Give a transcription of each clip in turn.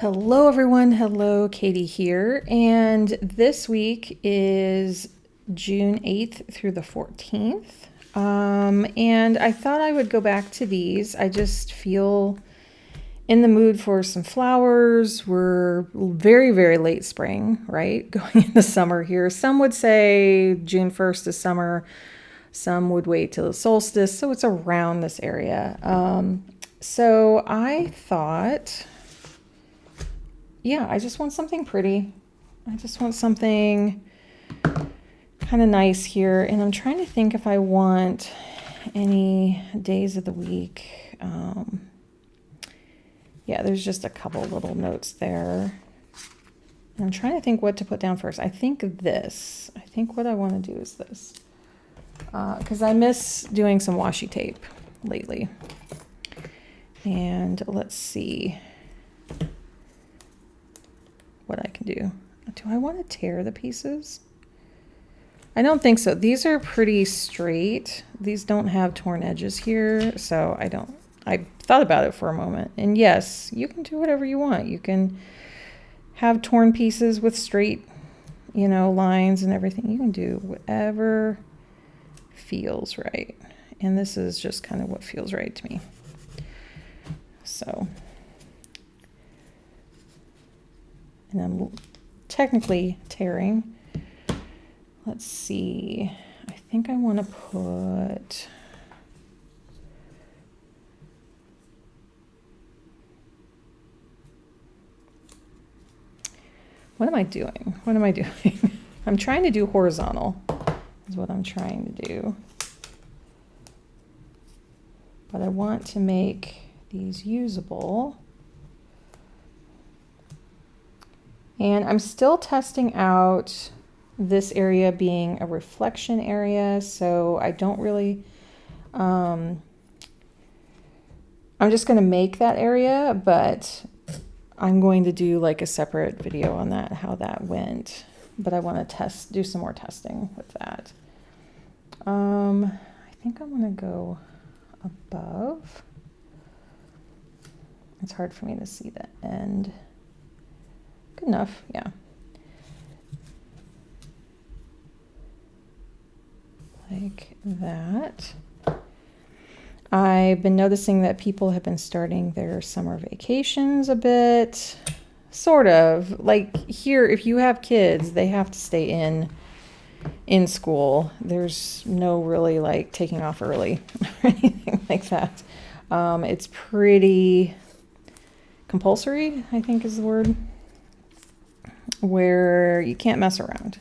Hello everyone, hello, Katie here, and this week is June 8th through the 14th, and I thought I would go back to these. I just feel in the mood for some flowers. We're very, very late spring, right? Going into summer here. Some would say June 1st is summer, some would wait till the solstice, so it's around this area. So I thought... I just want something pretty. I just want something kind of nice here. And I'm trying to think if I want any days of the week. There's just a couple little notes there. And I'm trying to think what to put down first. I think what I want to do is this. Because I miss doing some washi tape lately. And let's see what I can do. Do I want to tear the pieces? I don't think so. These are pretty straight. These don't have torn edges here, so I thought about it for a moment. And yes, you can do whatever you want. You can have torn pieces with straight, lines and everything. You can do whatever feels right. And this is just kind of what feels right to me. So... and I'm technically tearing. Let's see. I think I want to put... What am I doing? I'm trying to do horizontal, is what I'm trying to do. But I want to make these usable. And I'm still testing out this area being a reflection area, so I don't really, I'm just going to make that area, but I'm going to do like a separate video on that, how that went. But I want to do some more testing with that. I think I'm going to go above. It's hard for me to see the end. Good enough, yeah. Like that. I've been noticing that people have been starting their summer vacations a bit. Sort of. Like here, if you have kids, they have to stay in school. There's no really like taking off early or anything like that. It's pretty compulsory, I think is the word. Where you can't mess around.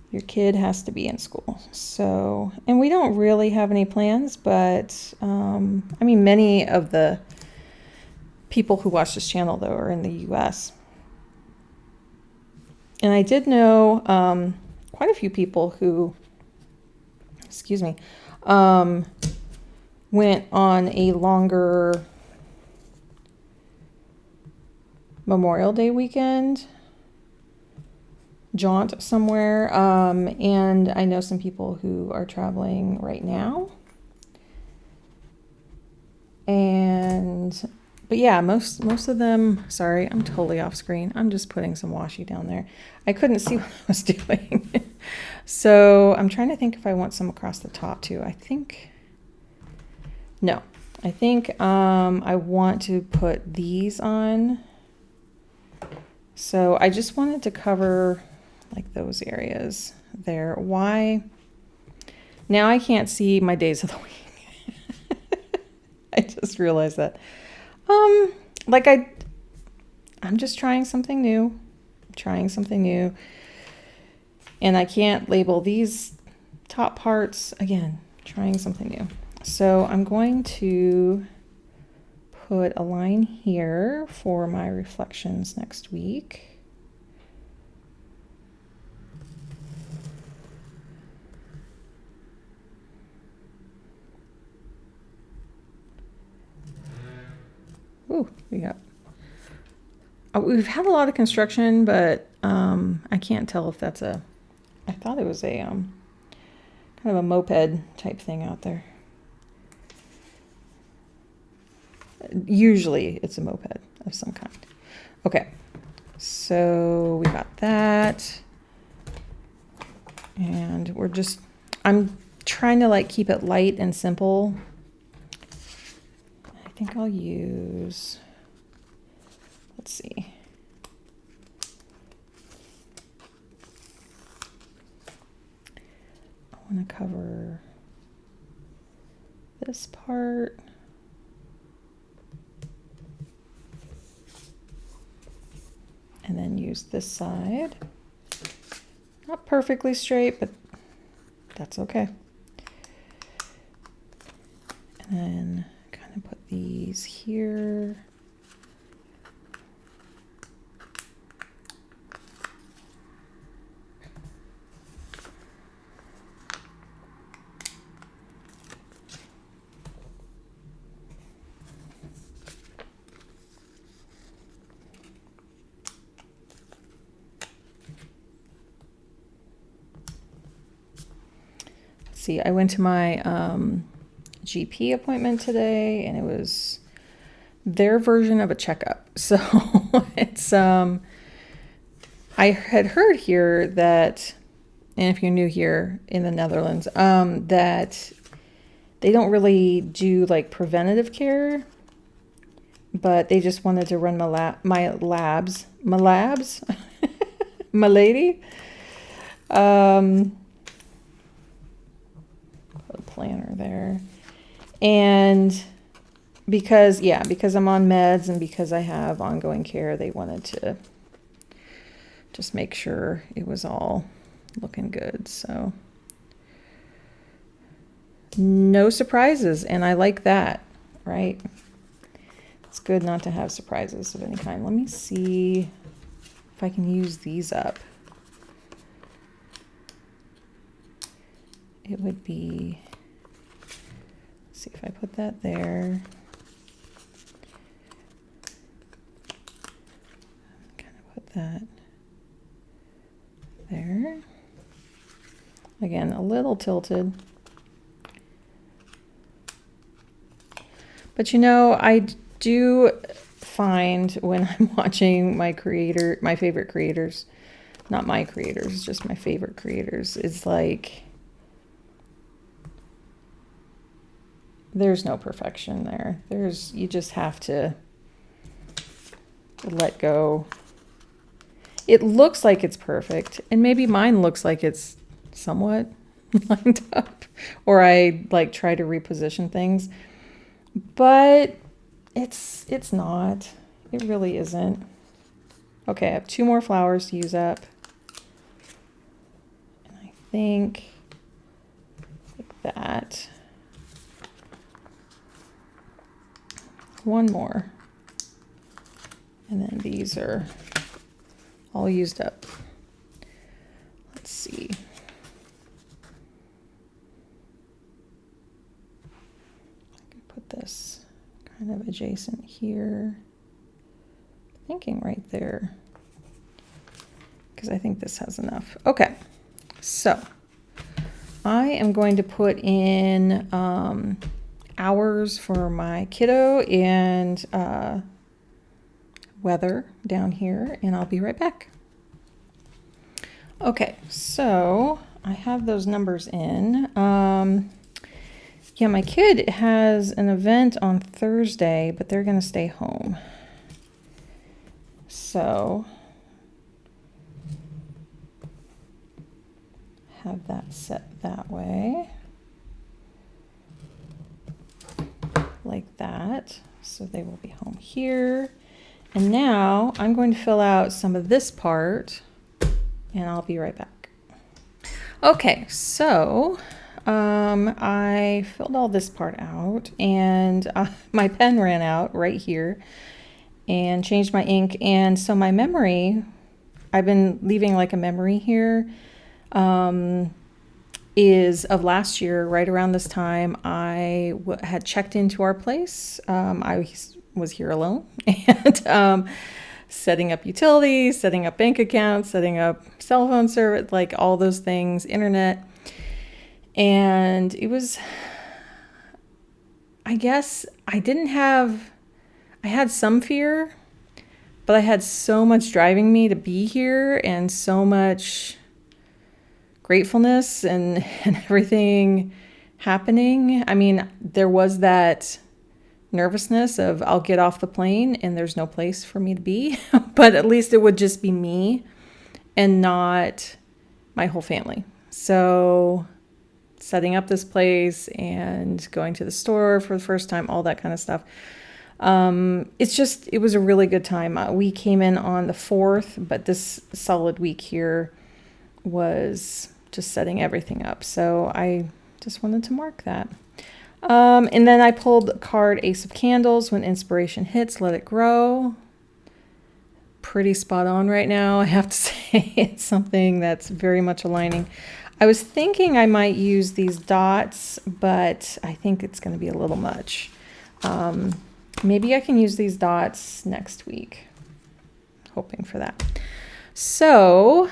Your kid has to be in school. So, and we don't really have any plans, but many of the people who watch this channel though are in the US. And I did know quite a few people who, went on a longer Memorial Day weekend jaunt somewhere, and I know some people who are traveling right now, but yeah, most of them, sorry, I'm totally off screen, I'm just putting some washi down there. I couldn't see what I was doing. So I'm trying to think if I want some across the top too. I think I want to put these on. So I just wanted to cover like those areas there. Why? Now I can't see my days of the week. I just realized that. I'm just trying something new. And I can't label these top parts. Again, trying something new. So I'm going to put a line here for my reflections next week. Ooh, we've had a lot of construction, but I can't tell if that's I thought it was a kind of a moped type thing out there. Usually it's a moped of some kind. Okay, so we got that. And I'm trying to like keep it light and simple. I think I'll use, let's see. I want to cover this part. And then use this side. Not perfectly straight, but that's okay. And then kind of put these here. See, I went to my GP appointment today, and it was their version of a checkup. So it's I had heard here that, and if you're new here in the Netherlands, that they don't really do like preventative care, but they just wanted to run my labs, my lady. Planner there, and because I'm on meds and because I have ongoing care, they wanted to just make sure it was all looking good. So no surprises, and I like that, right? It's good not to have surprises of any kind. Let me see if I can use these up. It would be, let's see if I put that there. Kind of put that there. Again, a little tilted. But you know, I do find when I'm watching my favorite creators, not my creators, just my favorite creators, is like, there's no perfection there. You just have to let go. It looks like it's perfect, and maybe mine looks like it's somewhat lined up, or I like try to reposition things, but it's not. It really isn't. Okay, I have 2 more flowers to use up. And I think like that. 1 more. And then these are all used up. Let's see. I can put this kind of adjacent here. Thinking right there, because I think this has enough. Okay, so I am going to put in hours for my kiddo and weather down here, and I'll be right back. Okay, so I have those numbers in. Yeah, my kid has an event on Thursday, but they're gonna stay home. So have that set that way, like that. So they will be home here. And now I'm going to fill out some of this part, and I'll be right back. Okay, so I filled all this part out, and my pen ran out right here, and changed my ink. And so my memory, I've been leaving like a memory here, is of last year. Right around this time, I had checked into our place. I was here alone, and setting up utilities, setting up bank accounts, setting up cell phone service, like all those things, internet. And it was, I guess I had some fear, but I had so much driving me to be here and so much gratefulness and everything happening. I mean, there was that nervousness of I'll get off the plane and there's no place for me to be, but at least it would just be me and not my whole family. So setting up this place and going to the store for the first time, all that kind of stuff. It was a really good time. We came in on the 4th, but this solid week here was just setting everything up. So I just wanted to mark that. And then I pulled the card Ace of Candles. When inspiration hits, let it grow. Pretty spot on right now. I have to say it's something that's very much aligning. I was thinking I might use these dots, but I think it's going to be a little much. Maybe I can use these dots next week. Hoping for that. So,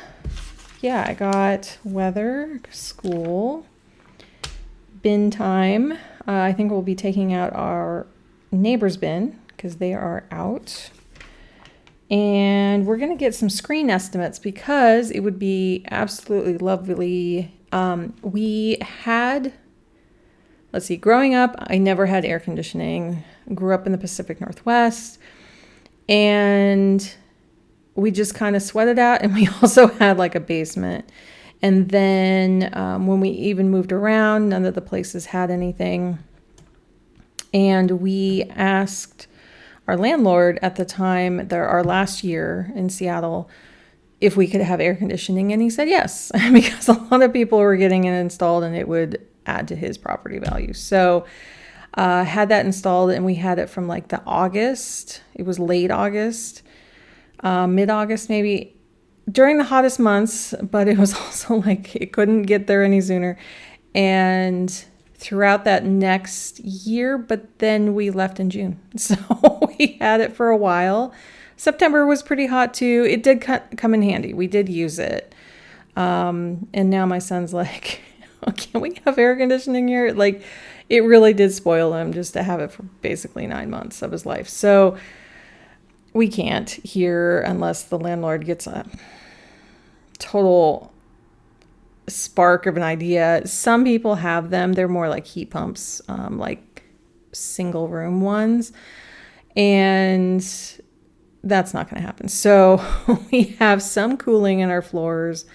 yeah, I got weather, school, bin time. I think we'll be taking out our neighbor's bin because they are out. And we're going to get some screen estimates because it would be absolutely lovely. We had, let's see, growing up, I never had air conditioning. Grew up in the Pacific Northwest. And we just kind of sweated out. And we also had like a basement. And then when we even moved around, none of the places had anything. And we asked our landlord at the time, our last year in Seattle, if we could have air conditioning. And he said yes, because a lot of people were getting it installed and it would add to his property value. So had that installed, and we had it from like the August. It was late August, mid-August maybe, during the hottest months, but it was also like it couldn't get there any sooner. And throughout that next year, but then we left in June. So we had it for a while. September was pretty hot too. It did come in handy. We did use it. And now my son's like, oh, can't we have air conditioning here? Like, it really did spoil him just to have it for basically 9 months of his life. So we can't here unless the landlord gets a total spark of an idea. Some people have them. They're more like heat pumps, like single room ones. And that's not going to happen. So we have some cooling in our floors.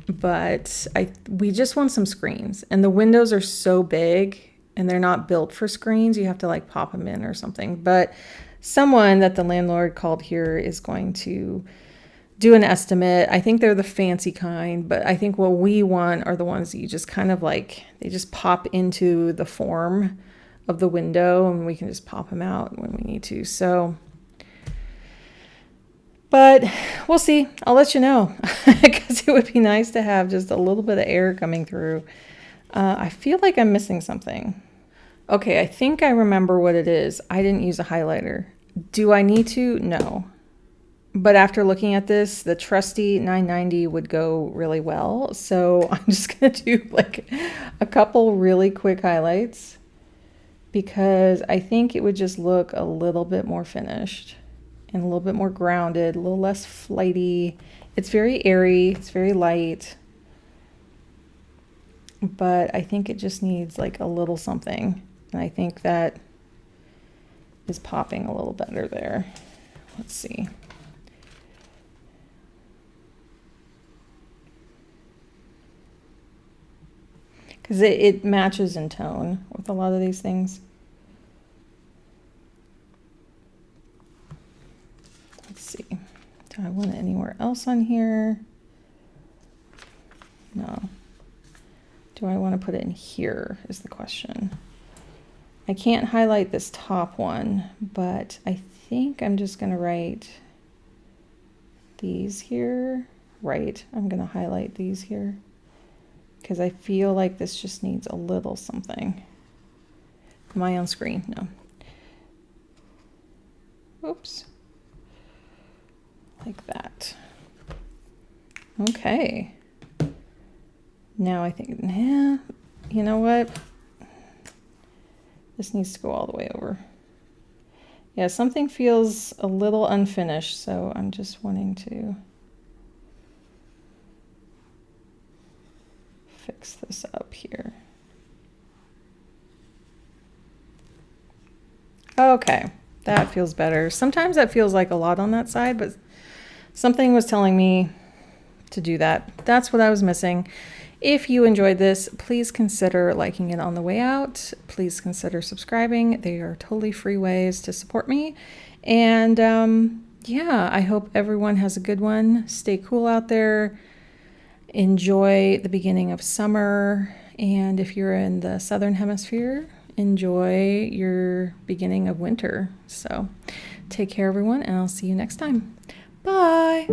But we just want some screens, and the windows are so big and they're not built for screens. You have to like pop them in or something. But someone that the landlord called here is going to do an estimate. I think they're the fancy kind, but I think what we want are the ones that you just kind of like, they just pop into the form of the window and we can just pop them out when we need to. So, but we'll see. I'll let you know because it would be nice to have just a little bit of air coming through. I feel like I'm missing something. Okay, I think I remember what it is. I didn't use a highlighter. Do I need to? No. But after looking at this, the trusty 990 would go really well. So I'm just going to do like a couple really quick highlights because I think it would just look a little bit more finished and a little bit more grounded, a little less flighty. It's very airy, it's very light. But I think it just needs like a little something. And I think that is popping a little better there. Let's see. Because it matches in tone with a lot of these things. Let's see. Do I want it anywhere else on here? No. Do I want to put it in here is the question. I can't highlight this top one, but I think I'm just going to write these here. Right. I'm going to highlight these here because I feel like this just needs a little something. Am I on screen? No. Oops. Like that. Okay. Now I think, yeah, you know what? This needs to go all the way over. Yeah, something feels a little unfinished, so I'm just wanting to fix this up here. Okay, that feels better. Sometimes that feels like a lot on that side, but something was telling me to do that. That's what I was missing. If you enjoyed this, please consider liking it on the way out. Please consider subscribing. They are totally free ways to support me. And yeah, I hope everyone has a good one. Stay cool out there. Enjoy the beginning of summer. And if you're in the Southern Hemisphere, enjoy your beginning of winter. So take care, everyone, and I'll see you next time. Bye.